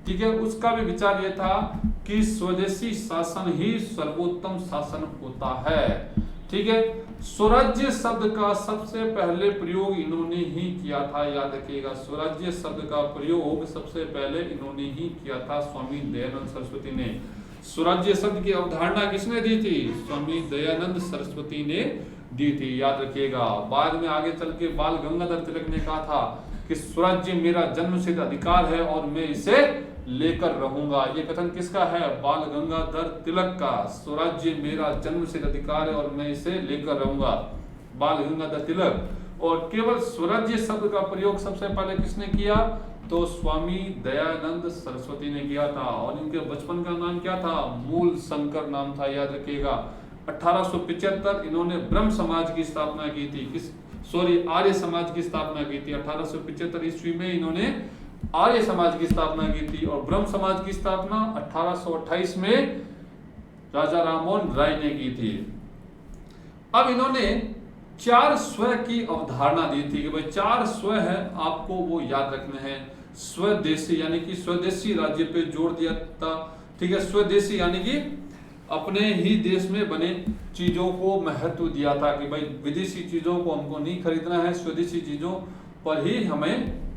ठीक है, उसका भी विचार यह था कि स्वदेशी शासन ही सर्वोत्तम शासन होता है, ठीक है। स्वराज्य शब्द का सबसे पहले प्रयोग इन्होंने ही किया था, याद रखिएगा, स्वराज्य शब्द का प्रयोग सबसे पहले इन्होंने ही किया था, स्वामी दयानंद सरस्वती ने। स्वराज्य शब्द की अवधारणा किसने दी थी, स्वामी दयानंद सरस्वती ने दी थी, याद रखिएगा। बाद में आगे चल के बाल गंगाधर तिलक ने कहा था कि स्वराज्य मेरा जन्मसिद्ध अधिकार है और मैं इसे लेकर रहूंगा। ये कथन किसका है, बाल गंगाधर तिलक का, स्वराज्य मेरा जन्मसिद्ध अधिकार है और मैं इसे लेकर रहूंगा, बाल गंगाधर तिलक। और केवल स्वराज्य शब्द का प्रयोग सबसे पहले किसने किया, तो स्वामी दयानंद सरस्वती ने किया था। और इनके बचपन का नाम क्या था, मूल शंकर नाम था, याद रखिएगा। 1875 इन्होंने ब्रह्म समाज की स्थापना की थी, आर्य समाज की स्थापना की थी। 1875 ईस्वी में इन्होंने आर्य समाज की स्थापना की थी और ब्रह्म समाज की स्थापना 1828 में राजा राममोहन राय ने की थी। अब इन्होंने 4 स्व की अवधारणा दी थी कि भाई 4 स्व है, आपको वो याद रखने हैं। स्वदेशी यानी कि स्वदेशी राज्य पे जोर दिया था, ठीक है। स्वदेशी यानी कि अपने ही देश में बने चीजों को महत्व दिया था कि भाई विदेशी चीजों को हमको नहीं खरीदना है, स्वदेशी चीजों पर ही हमें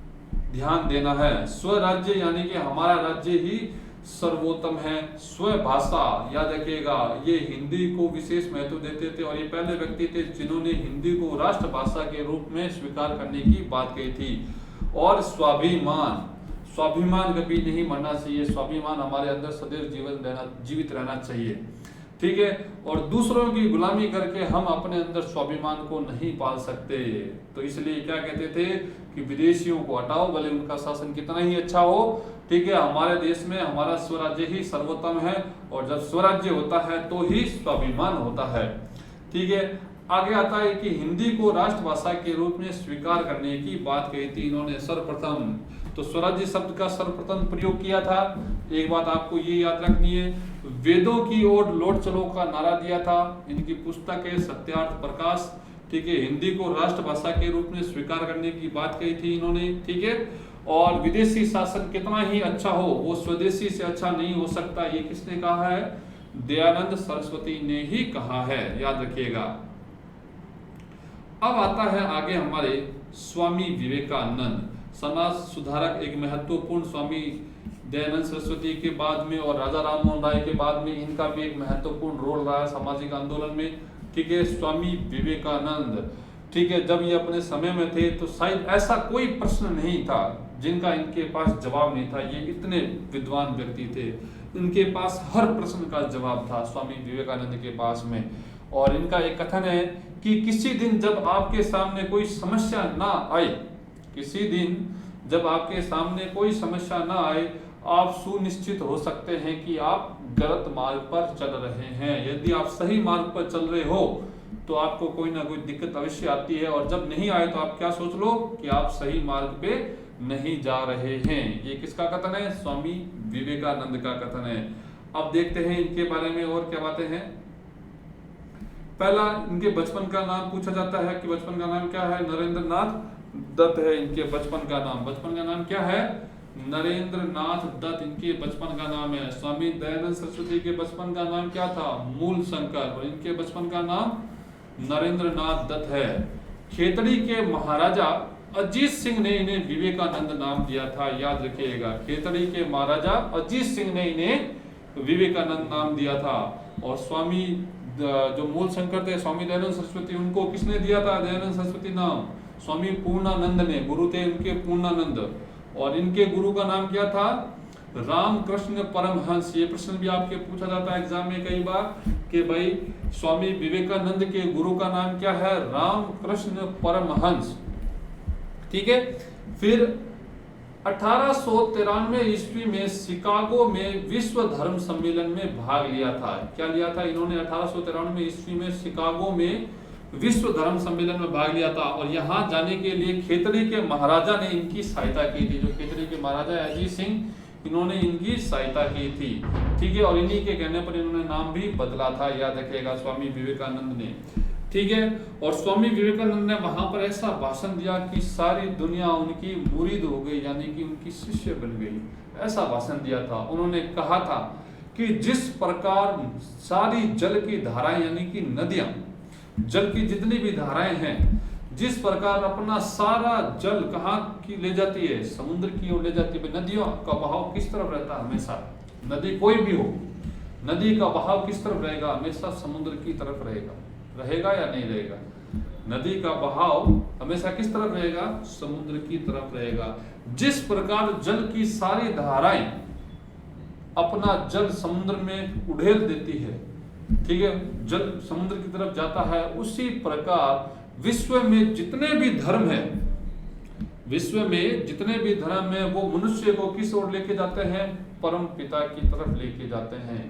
ध्यान देना है। स्वराज्य यानी कि हमारा राज्य ही सर्वोत्तम है। स्वभाषा, याद रखिएगा, ये हिंदी को विशेष महत्व देते थे और ये पहले व्यक्ति थे जिन्होंने हिंदी को राष्ट्रभाषा के रूप में स्वीकार करने की बात कही थी। और स्वाभिमान, स्वाभिमान कभी नहीं मरना चाहिए, स्वाभिमान हमारे अंदर सदैव जीवित रहना चाहिए, ठीक है। और दूसरों की गुलामी करके हम अपने अंदर स्वाभिमान को नहीं पाल सकते, तो इसलिए क्या कहते थे कि विदेशियों को हटाओ, भले उनका शासन कितना ही अच्छा हो, ठीक है, हमारे देश में हमारा स्वराज्य ही सर्वोत्तम है और जब स्वराज्य होता है तो ही स्वाभिमान होता है, ठीक है। आगे आता है कि हिंदी को राष्ट्रभाषा के रूप में स्वीकार करने की बात कही थी इन्होंने सर्वप्रथम। तो स्वराज्य शब्द का सर्वप्रथम प्रयोग किया था। एक बात आपको ये याद रखनी है, वेदों की ओर लौट चलो का नारा दिया था। इनकी पुस्तक है सत्यार्थ प्रकाश, ठीक है। हिंदी को राष्ट्रभाषा के रूप में स्वीकार करने की बात कही थी इन्होंने, ठीक है। और विदेशी शासन कितना ही अच्छा हो वो स्वदेशी से अच्छा नहीं हो सकता, ये किसने कहा है, दयानंद सरस्वती ने ही कहा है, याद रखिएगा। अब आता है आगे हमारे स्वामी विवेकानंद, समाज सुधारक, एक महत्वपूर्ण, स्वामी दयानंद सरस्वती के बाद में और राजा राममोहन राय के बाद में इनका भी एक महत्वपूर्ण रोल रहा है सामाजिक आंदोलन में। ठीक है, स्वामी विवेकानंद। ठीक है, जब ये अपने समय में थे तो शायद ऐसा कोई प्रश्न नहीं था जिनका इनके पास जवाब नहीं था। ये इतने विद्वान व्यक्ति थे, इनके पास हर प्रश्न का जवाब था स्वामी विवेकानंद के पास में। और इनका एक कथन है कि किसी दिन जब आपके सामने कोई समस्या ना आए, किसी दिन जब आपके सामने कोई समस्या ना आए, आप सुनिश्चित हो सकते हैं कि आप गलत मार्ग पर चल रहे हैं। यदि आप सही मार्ग पर चल रहे हो तो आपको कोई ना कोई दिक्कत अवश्य आती है, और जब नहीं आए तो आप क्या सोच लो कि आप सही मार्ग पे नहीं जा रहे हैं। ये किसका कथन है? स्वामी विवेकानंद का कथन है। अब देखते हैं इनके बारे में और क्या बातें हैं। पहला, इनके बचपन का नाम पूछा जाता है कि बचपन का नाम क्या है? नरेंद्र नाथ दत्त है इनके बचपन का नाम। बचपन का नाम क्या है? नरेंद्र नाथ दत्त इनके बचपन का नाम है। स्वामी दयानंद सरस्वती के बचपन का नाम क्या था? मूल शंकर। और इनके बचपन का नाम नरेंद्र नाथ दत्त है। खेतड़ी के महाराजा अजीत सिंह ने इन्हें विवेकानंद नाम दिया था, याद रखिएगा। खेतड़ी के महाराजा अजीत सिंह ने इन्हें विवेकानंद नाम दिया था। और स्वामी जो मूल शंकर थे स्वामी दयानंद सरस्वती, उनको किसने दिया था दयानंद सरस्वती नाम? स्वामी पूर्णानंद ने, गुरु थे उनके पूर्णानंद। और इनके गुरु का नाम क्या था? रामकृष्ण परमहंस। ये प्रश्न भी आपके पूछा जाता है एग्जाम में कई बार कि भाई स्वामी विवेकानंद के गुरु का नाम क्या है? रामकृष्ण परमहंस। ठीक है, फिर 1893 ईस्वी में शिकागो में विश्व धर्म सम्मेलन में भाग लिया था। क्या लिया था इन्होंने? 1893 ईस्वी में शिकागो में विश्व धर्म सम्मेलन में भाग लिया था। और यहाँ जाने के लिए खेतड़ी के महाराजा ने इनकी सहायता की थी। जो खेतड़ी के महाराजा अजीत सिंह, इन्होंने इनकी सहायता की थी। ठीक है, और इन्हीं के कहने पर इन्होंने नाम भी बदला था, याद रखिएगा, स्वामी विवेकानंद ने। ठीक है, और स्वामी विवेकानंद ने वहां पर ऐसा भाषण दिया कि सारी दुनिया उनकी मुरीद हो गई, यानी कि उनकी शिष्य बन गई। ऐसा भाषण दिया था। उन्होंने कहा था कि जिस प्रकार सारी जल की धाराएं, यानी कि नदियां, जल की जितनी भी धाराएं हैं, जिस प्रकार अपना सारा जल कहाँ की ले जाती है? समुद्र की ओर ले जाती है। नदियों का बहाव किस तरफ रहता है? हमेशा नदी कोई भी हो, नदी का बहाव किस तरफ रहेगा? हमेशा समुद्र की तरफ रहेगा। रहेगा या नहीं रहेगा? नदी का बहाव हमेशा किस तरफ रहेगा? समुद्र की तरफ रहेगा। जिस प्रकार जल की सारी धाराएं अपना जल समुद्र में उड़ेल देती है, ठीक है, जल समुद्र की तरफ जाता है, उसी प्रकार विश्व में जितने भी धर्म है, विश्व में जितने भी धर्म है, वो मनुष्य को किस ओर लेके जाते हैं? परम पिता की तरफ लेके जाते हैं,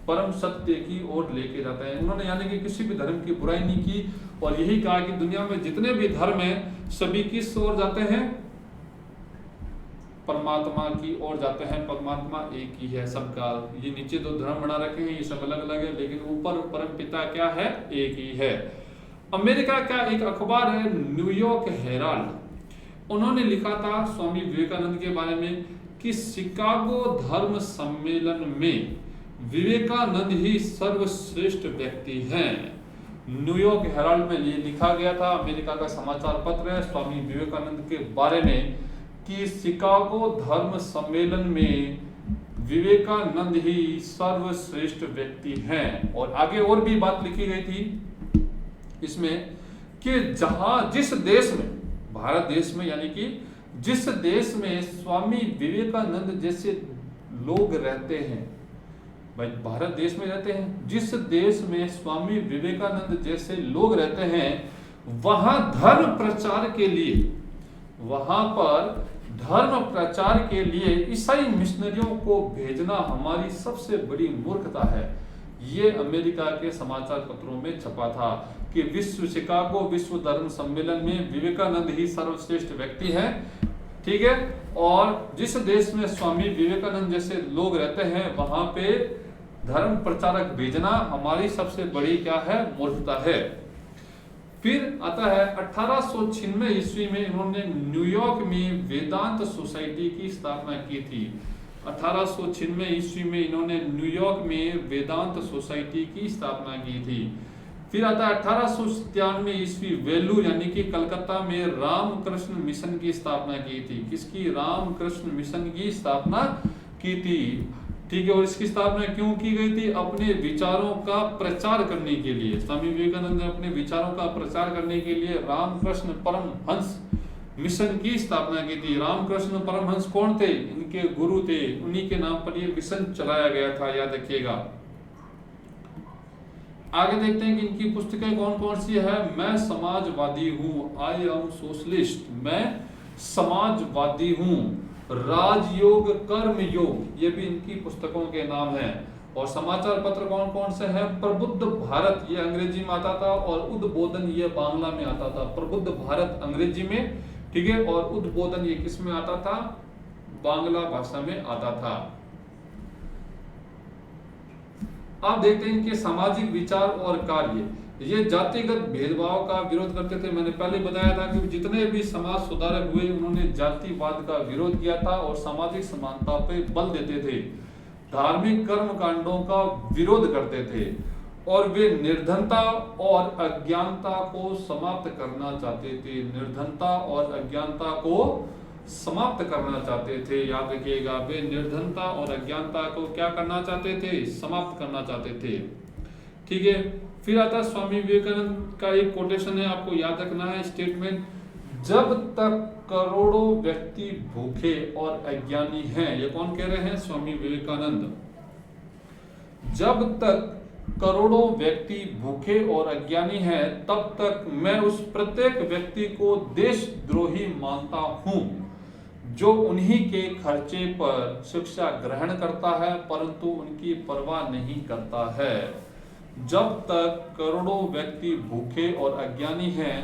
परम सत्य की ओर लेके जाते हैं। उन्होंने यानी कि किसी भी धर्म की बुराई नहीं की, और यही कहा कि दुनिया में जितने भी धर्म हैं सभी किस ओर जाते हैं? परमात्मा की ओर जाते हैं। परमात्मा एक ही है सबका। ये नीचे दो धर्म बना रखे हैं, ये सब अलग अलग है, लेकिन ऊपर परम पिता क्या है? एक ही है। अमेरिका का एक अखबार है न्यूयॉर्क हेराल्ड, उन्होंने लिखा था स्वामी विवेकानंद के बारे में कि शिकागो धर्म सम्मेलन में विवेकानंद ही सर्वश्रेष्ठ व्यक्ति हैं। न्यूयॉर्क हेराल्ड में ये लिखा गया था, अमेरिका का समाचार पत्र है, स्वामी विवेकानंद के बारे में कि शिकागो धर्म सम्मेलन में विवेकानंद ही सर्वश्रेष्ठ व्यक्ति हैं। और आगे और भी बात लिखी गई थी इसमें कि जहां जिस देश में, भारत देश में, यानी कि जिस देश में स्वामी विवेकानंद जैसे लोग रहते हैं, भाई भारत देश में रहते हैं, जिस देश में स्वामी विवेकानंद जैसे लोग रहते हैं, वहां धर्म प्रचार के लिए, वहां पर धर्म प्रचार के लिए ईसाई मिशनरियों को भेजना हमारी सबसे बड़ी मूर्खता है। ये अमेरिका के समाचार पत्रों में छपा था कि शिकागो विश्व धर्म सम्मेलन में विवेकानंद ही सर्वश्रेष्ठ व्यक्ति हैं। ठीक है, और जिस देश में स्वामी विवेकानंद जैसे लोग रहते हैं, वहां पे धर्म प्रचारक भेजना हमारी सबसे बड़ी क्या है? मूर्खता है। फिर आता है 1896 ईस्वी में इन्होंने न्यूयॉर्क में वेदांत सोसाइटी की स्थापना की थी। 1896 ईस्वी में इन्होंने न्यूयॉर्क में वेदांत सोसाइटी की स्थापना की थी। फिर आता है 1897 ईस्वी वेलूर यानी कि कलकत्ता में रामकृष्ण मिशन की स्थापना की थी। किसकी? रामकृष्ण मिशन की स्थापना की थी। ठीक है। और इसकी स्थापना क्यों की गई थी? अपने विचारों का प्रचार करने के लिए। स्वामी विवेकानंद ने अपने विचारों का प्रचार करने के लिए रामकृष्ण परमहंस मिशन की स्थापना की थी। रामकृष्ण परमहंस कौन थे? इनके गुरु थे, उन्हीं के नाम पर यह मिशन चलाया गया था, याद रखिएगा। आगे देखते हैं कि इनकी पुस्तकें कौन कौन सी है। मैं समाजवादी हूँ, आई एम सोशलिस्ट, मैं समाजवादी हूँ। राजयोग, कर्म योग, ये भी इनकी पुस्तकों के नाम हैं। और समाचार पत्र कौन कौन से हैं? प्रबुद्ध भारत, ये अंग्रेजी में आता था, और उद्बोधन ये बांग्ला में आता था। प्रबुद्ध भारत अंग्रेजी में, ठीक है, और उद्बोधन ये किस में आता था? बांग्ला भाषा में आता था। अब देखते हैं इनके सामाजिक विचार और कार्य। ये जातिगत भेदभाव का विरोध करते थे। मैंने पहले बताया था कि जितने भी समाज सुधारक हुए उन्होंने जातिवाद का विरोध किया था और सामाजिक समानता पे बल देते थे। धार्मिक कर्म कांडों का विरोध करते थे और वे निर्धनता और अज्ञानता को समाप्त करना चाहते थे। निर्धनता और अज्ञानता को समाप्त करना चाहते थे, याद रखिएगा। वे निर्धनता और अज्ञानता को क्या करना चाहते थे? समाप्त करना चाहते थे, ठीक है। फिर आता स्वामी विवेकानंद का एक कोटेशन है, आपको याद रखना है स्टेटमेंट। जब तक करोड़ों व्यक्ति भूखे और अज्ञानी हैं, ये कौन कह रहे हैं? स्वामी विवेकानंद। जब तक करोड़ों व्यक्ति भूखे और अज्ञानी हैं, तब तक मैं उस प्रत्येक व्यक्ति को देशद्रोही मानता हूं जो उन्हीं के खर्चे पर शिक्षा ग्रहण करता है परंतु उनकी परवाह नहीं करता है। जब तक करोड़ों व्यक्ति भूखे और अज्ञानी हैं,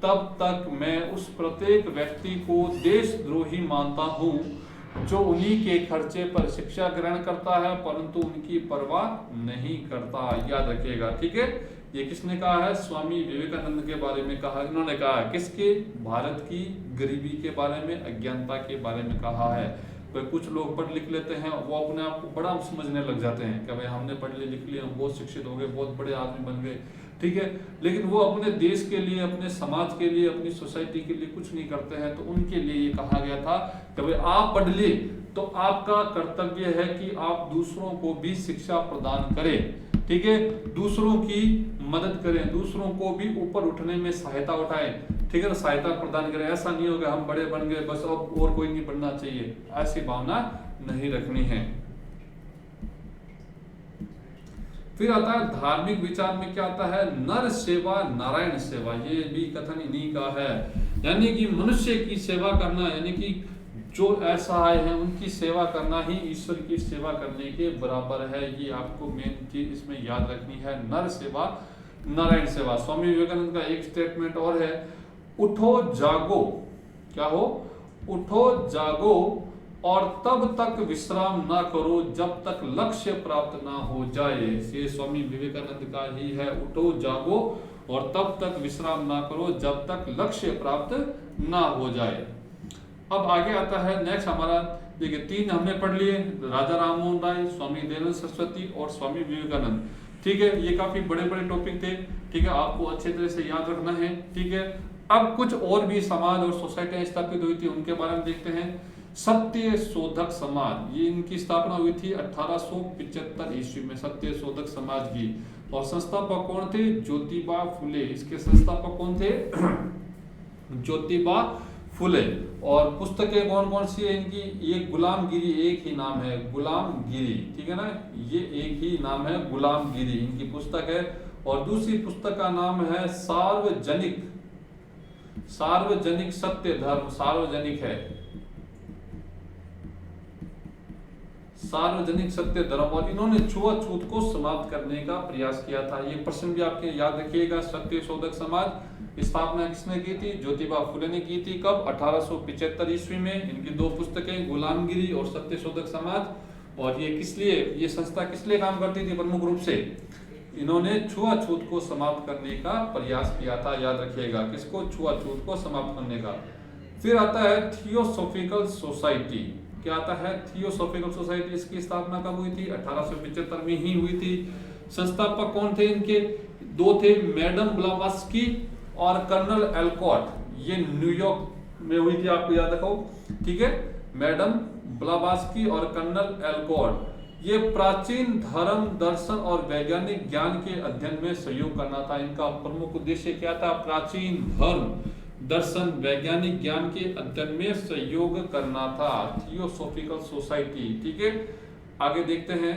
तब तक मैं उस प्रत्येक व्यक्ति को देशद्रोही मानता हूं जो उन्हीं के खर्चे पर शिक्षा ग्रहण करता है परंतु उनकी परवाह नहीं करता, याद रखिएगा, ठीक है। ये किसने कहा है? स्वामी विवेकानंद के बारे में कहा। इन्होंने कहा है किसके? भारत की गरीबी के बारे में, अज्ञानता के बारे में कहा है। तो कुछ लोग पढ़ लिख लेते हैं, वो अपने आप को बड़ा समझने लग जाते हैं कि भाई हमने पढ़ लिख लिया, हम बहुत शिक्षित हो गए, बहुत बड़े आदमी बन गए, ठीक है। लेकिन वो अपने देश के लिए, अपने समाज के लिए, अपनी सोसाइटी के लिए कुछ नहीं करते हैं। तो उनके लिए ये कहा गया था कि भाई आप पढ़ लिए तो आपका कर्तव्य है कि आप दूसरों को भी शिक्षा प्रदान करें, ठीक है। दूसरों की मदद करें, दूसरों को भी ऊपर उठने में सहायता उठाएं, ठीक है, सहायता प्रदान करें। ऐसा नहीं होगा हम बड़े बन गए बस अब और कोई नहीं बनना चाहिए, ऐसी भावना नहीं रखनी है। फिर आता है धार्मिक विचार में क्या आता है? नर सेवा नारायण सेवा, ये भी कथन इन्हीं का है। यानी कि मनुष्य की सेवा करना, यानी कि जो असहाय हैं उनकी सेवा करना ही ईश्वर की सेवा करने के बराबर है। ये आपको मेन चीज इसमें याद रखनी है, नर सेवा नारायण सेवा। स्वामी विवेकानंद का एक स्टेटमेंट और है, उठो जागो, क्या हो? उठो जागो और तब तक विश्राम ना करो जब तक लक्ष्य प्राप्त ना हो जाए। ये स्वामी विवेकानंद का ही है, उठो जागो और तब तक विश्राम ना करो जब तक लक्ष्य प्राप्त ना हो जाए। अब आगे आता है नेक्स्ट हमारा, देखिए 3 हमने पढ़ लिए, राजा राम मोहन राय, स्वामी दयानंद सरस्वती और स्वामी विवेकानंद, ठीक है। ये काफी बड़े बड़े टॉपिक थे, ठीक है, आपको अच्छे तरह से याद रखना है, ठीक है। अब कुछ और भी समाज और सोसाइटियां स्थापित हुई थी, उनके बारे में देखते हैं। सत्य शोधक समाज, ये इनकी स्थापना हुई थी 1875 ईस्वी में, सत्य शोधक समाज की। और संस्थापक कौन थे? ज्योतिबा फुले। इसके संस्थापक कौन थे? ज्योतिबा फुले। और पुस्तकें कौन कौन सी है इनकी? ये गुलामगिरी, एक ही नाम है, गुलामगिरी, ठीक है ना, ये एक ही नाम है, गुलामगिरी इनकी पुस्तक है। और दूसरी पुस्तक का नाम है सार्वजनिक सत्य धर्म, सार्वजनिक है, सार्वजनिक सत्य धर्म। और इन्होंने छुआछूत को समाप्त करने का प्रयास किया था। ये प्रश्न भी आपके याद रखिएगा। सत्य शोधक समाज स्थापना किसने की थी? ज्योतिबा फुले ने की थी। कब? 1875 ईस्वी में। इनकी 2 पुस्तकें, गुलामगिरी और सत्य शोधक समाज। और ये किस लिए, ये संस्था किस लिए काम करती थी? प्रमुख रूप से इन्होंने छुआछूत को समाप्त करने का प्रयास किया था, याद रखिएगा, किसको? छुआछूत को समाप्त करने का। फिर आता है थियोसॉफिकल सोसाइटी। क्या आता है? Theosophical society. इसकी स्थापना कब हुई थी? 1875 में ही हुई थी। संस्थापक कौन थे इनके? 2 थे, मैडम ब्लावास्की और कर्नल एल्कॉट। ये न्यूयॉर्क में हुई थी, आपको याद रखो, ठीक है, मैडम ब्लावास्की और कर्नल एल्कॉट। ये प्राचीन धर्म, दर्शन और वैज्ञानिक ज्ञान के अध्ययन में सहयोग करना था। इनका प्रमुख उद्देश्य क्या था? प्राचीन धर्म, दर्शन, वैज्ञानिक ज्ञान के अध्ययन में सहयोग करना था। Theosophical society. ठीक है, आगे देखते हैं।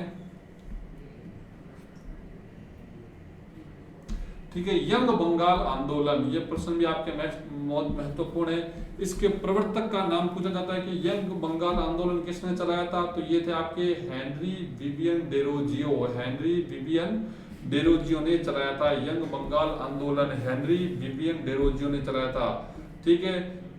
ठीक है, यंग बंगाल आंदोलन, ये प्रश्न भी आपके बहुत महत्वपूर्ण है। इसके प्रवर्तक का नाम पूछा जाता है कि यंग बंगाल आंदोलन किसने चलाया था? तो ये थे आपके Henry Vivian Derozio. Henry Vivian Derozio ने चलाया था यंग बंगाल आंदोलन। हेनरी विवियन डेरोजियो ने चलाया था। ठीक है,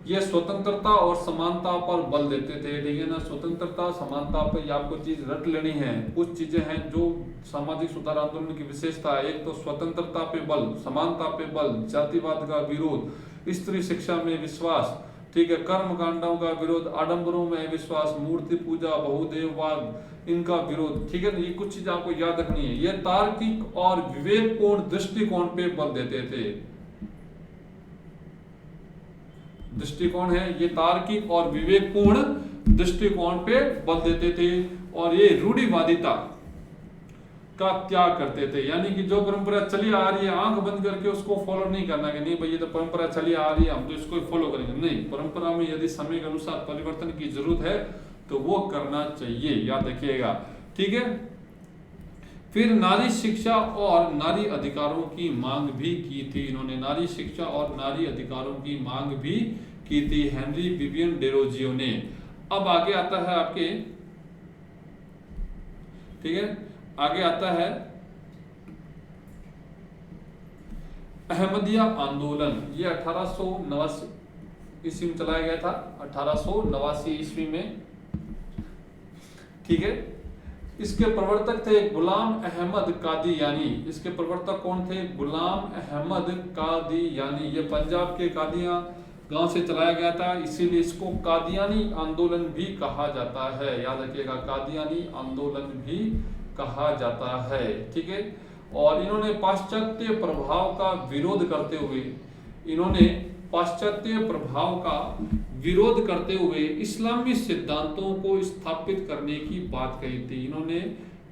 ये स्वतंत्रता और समानता पर बल देते थे। ठीक है ना, स्वतंत्रता, समानता पर आपको चीज रट लेनी है। कुछ चीजें हैं जो सामाजिक सुधार आंदोलन की विशेषता है। एक तो स्वतंत्रता पे बल, समानता पे बल, जातिवाद का विरोध, स्त्री शिक्षा में विश्वास, ठीक है, कर्म कांडों का विरोध, आडंबरों में विश्वास, मूर्ति पूजा, बहुदेववाद, इनका विरोध। ठीक है, ये कुछ चीज आपको याद रखनी है। ये तार्किक और विवेकपूर्ण दृष्टिकोण पे बल देते थे। दृष्टिकोण है ये तार्किक और विवेकपूर्ण दृष्टिकोण पे बल देते थे। और ये रूढ़िवादिता का त्याग करते थे, यानी कि जो परंपरा चली आ रही है आंख बंद करके उसको फॉलो नहीं करना कि नहीं भाई ये तो परंपरा चली आ रही है हम तो इसको फॉलो करेंगे। नहीं, परंपरा में यदि समय के अनुसार परिवर्तन की जरूरत है तो वो करना चाहिए, याद रखिएगा। ठीक है, फिर नारी शिक्षा और नारी अधिकारों की मांग भी की थी इन्होंने। नारी शिक्षा और नारी अधिकारों की मांग भी की थी हेनरी विवियन डेरोजियो ने। अब आगे आता है आपके, ठीक है, आगे आता है अहमदिया आंदोलन। ये 1889 ईस्वी में चलाया गया था, 1889 ईस्वी में। ठीक है, इसके प्रवर्तक थे गुलाम अहमद कादियानी। इसके प्रवर्तक कौन थे? गुलाम अहमद कादियानी। ये पंजाब के कादिया गांव से चलाया गया था, इसीलिए इसको कादियानी आंदोलन भी कहा जाता है। याद रखिएगा, कादियानी आंदोलन भी कहा जाता है। ठीक है, और इन्होंने पाश्चात्य प्रभाव का विरोध करते हुए, इन्होंने पाश्चात्य प्रभाव का विरोध करते हुए इस्लामी सिद्धांतों को स्थापित करने की बात कही थी। इन्होंने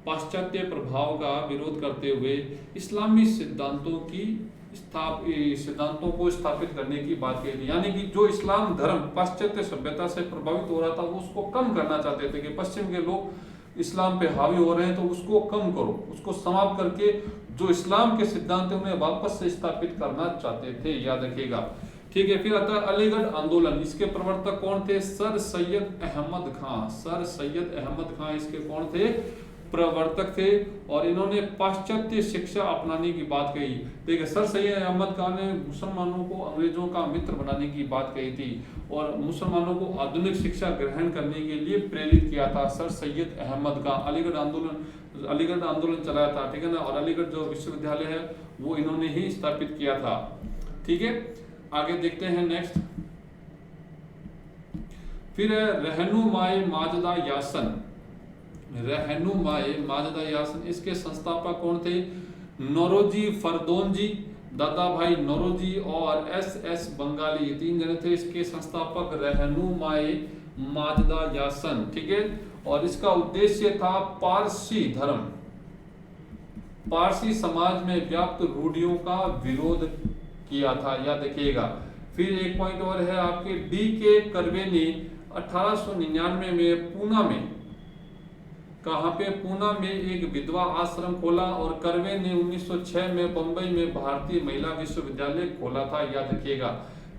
पाश्चात्य प्रभाव का विरोध करते हुए इस्लामी सिद्धांतों को स्थापित करने की बात कही थी। यानी कि जो इस्लाम धर्म पाश्चात्य सभ्यता से प्रभावित हो रहा था वो उसको कम करना चाहते थे कि पश्चिम के लोग इस्लाम पे हावी हो रहे हैं तो उसको कम करो, उसको समाप्त करके जो इस्लाम के सिद्धांत उन्हें वापस से स्थापित करना चाहते थे। याद रखिएगा। ठीक है, फिर आता है अलीगढ़ आंदोलन। इसके प्रवर्तक कौन थे? सर सैयद अहमद खां। सर सैयद अहमद खां इसके कौन थे? प्रवर्तक थे। और इन्होंने पाश्चात्य शिक्षा अपनाने की बात कही। देखिए, सर सैयद अहमद खान ने मुसलमानों को अंग्रेजों का मित्र बनाने की बात कही थी और मुसलमानों को आधुनिक शिक्षा ग्रहण करने के लिए प्रेरित किया था सर सैयद अहमद खान। अलीगढ़ आंदोलन चलाया था। ठीक है ना, और अलीगढ़ जो विश्वविद्यालय है वो इन्होंने ही स्थापित किया था। ठीक है, आगे देखते हैं नेक्स्ट। फिर रहनुमाए माजदा यासन। रहनुमाए माजदा यासन, इसके संस्थापक कौन थे? नौरोजी फरदोनजी, दादा भाई नौरोजी और एस बंगाली, ये तीन जने थे इसके संस्थापक रहनुमाए माजदा यासन। ठीक है, और इसका उद्देश्य था पारसी धर्म, पारसी समाज में व्याप्त रूढ़ियों का विरोध किया था। याद रखिएगा। फिर एक पॉइंट और है आपके D.K. कर्वे ने 1899 में पूना में, कहां पे? पूना में एक विधवा आश्रम खोला और कर्वे ने 1906 में बंबई में भारतीय महिला विश्वविद्यालय खोला था। याद रखिएगा।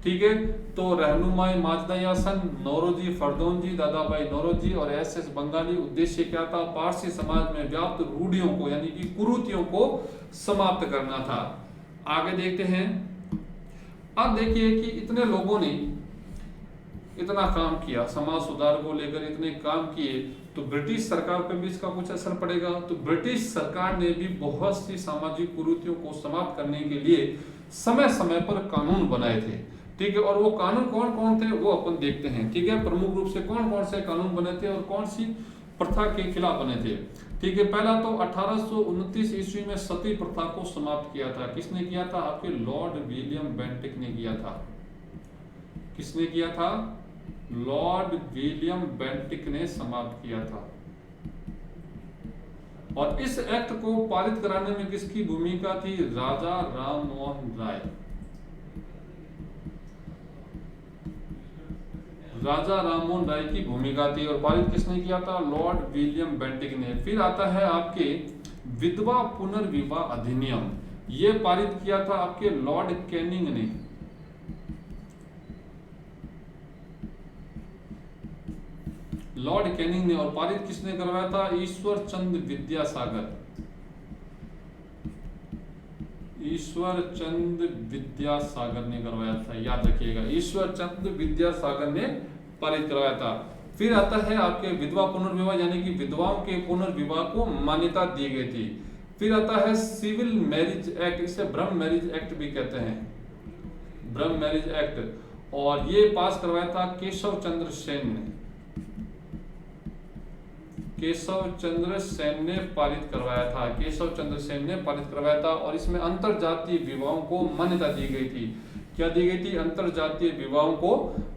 ठीक है, तो रहनुमाई माजदा यासन, नौरोजी फरदोनजी, दादा भाई नौरोजी और एस बंगाली। उद्देश्य क्या था? पारसी समाज में व्याप्त रूढ़ियों को यानी कि कुरीतियों को समाप्त करना था। आगे देखते हैं। अब देखिए कि इतने लोगों ने इतना काम किया, समाज सुधार को लेकर इतने काम किए, तो ब्रिटिश सरकार पर भी इसका कुछ असर पड़ेगा। तो ब्रिटिश सरकार ने भी बहुत सी सामाजिक कुरीतियों को समाप्त करने के लिए समय समय पर कानून बनाए थे। ठीक है, और वो कानून कौन कौन थे वो अपन देखते हैं। ठीक है, प्रमुख रूप से कौन कौन से कानून बने थे और कौन सी प्रथा के खिलाफ बने थे। ठीक है, पहला तो 1829 ईस्वी में सती प्रथा को समाप्त किया था। किसने किया था? आपके लॉर्ड विलियम बेंटिक ने किया था। किसने किया था? लॉर्ड विलियम बेंटिक ने समाप्त किया था। और इस एक्ट को पारित कराने में किसकी भूमिका थी? राजा राम मोहन राय। राजा राम मोहन राय की भूमिका थी। और पारित किसने किया था? लॉर्ड विलियम बेंटिक ने। फिर आता है आपके विधवा पुनर्विवाह अधिनियम। ये पारित किया था आपके लॉर्ड कैनिंग ने। लॉर्ड कैनिंग ने। और पारित किसने करवाया था? ईश्वर चंद्र विद्यासागर। ईश्वर चंद्र विद्यासागर ने करवाया था, याद रखिएगा, ईश्वर चंद्र विद्यासागर ने पारित करवाया था। फिर आता है आपके विधवा पुनर्विवाह, यानी कि विधवाओं के पुनर्विवाह को मान्यता दी गई थी। फिर आता है सिविल मैरिज एक्ट, इसे ब्रह्म मैरिज एक्ट भी कहते हैं, ब्रह्म मैरिज एक्ट। और ये पास करवाया था केशव चंद्र सेन ने। केशव चंद्र सेन ने पारित करवाया था, केशव चंद्र सेन ने पारित करवाया था। और इसमें अंतरजातीय विवाहों को मान्यता दी गई थी। क्या दी गई थी? अंतरजातीय विवाहों को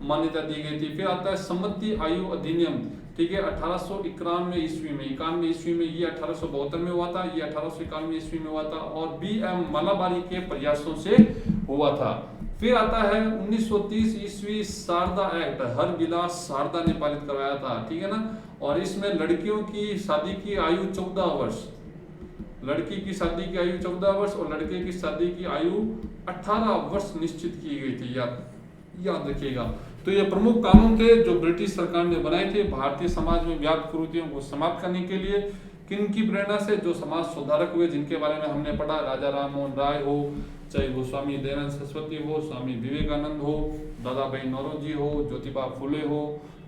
मान्यता दी गई थी। फिर आता है सम्मति आयु अधिनियम, ठीक है, 1891 ईस्वी में, 91 ईस्वी में, ये 1872 में हुआ था, ये 1891 ईस्वी में हुआ था। और BM मलाबारी के प्रयासों से हुआ था। फिर आता है 1930 ईस्वी शारदा एक्ट, हरविलास शारदा ने पारित करवाया था, ठीक है ना। और इसमें लड़कियों की शादी की आयु 14 वर्ष, लड़की की शादी की आयु 14 वर्ष और लड़के की शादी की आयु 18 वर्ष निश्चित की गई थी, याद रखिएगा। तो ये प्रमुख कानून थे जो ब्रिटिश सरकार ने बनाए थे भारतीय समाज में व्याप्त कुरीतियों को समाप्त करने के लिए। किन की प्रेरणा से? जो समाज सुधारक हुए, जिनके बारे में हमने पढ़ा, राजा राम मोहन राय हो, चाहे वो स्वामी दयानंद सरस्वती हो, स्वामी विवेकानंद हो, दादा भाई नौरोजी हो, ज्योतिबा फुले हो,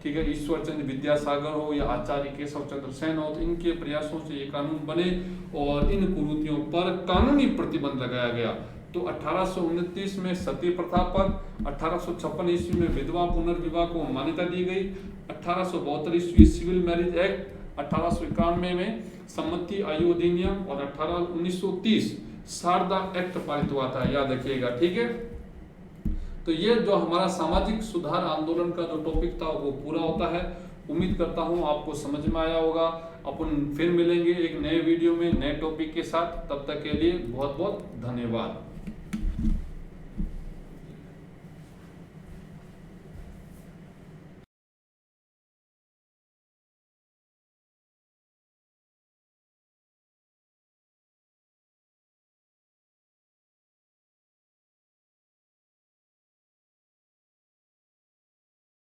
ठीक है, ईश्वर चंद्र विद्यासागर हो या आचार्य केशव चंद्र सेन हो। तो इनके प्रयासों से ये कानून बने और इन कुरीतियों पर कानूनी प्रतिबंध लगाया गया। तो 1829 में सती प्रथा पर, 1856 ईस्वी में विधवा पुनर्विवाह को मान्यता दी गई, 1872 ईस्वी सिविल मैरिज एक्ट, 1891 में सम्मति आयु अधिनियम और 1930 शारदा एक्ट पारित हुआ था, याद रखिएगा, ठीक है। तो ये जो हमारा सामाजिक सुधार आंदोलन का जो टॉपिक था वो पूरा होता है। उम्मीद करता हूँ आपको समझ में आया होगा। अपन फिर मिलेंगे एक नए वीडियो में नए टॉपिक के साथ। तब तक के लिए बहुत बहुत धन्यवाद।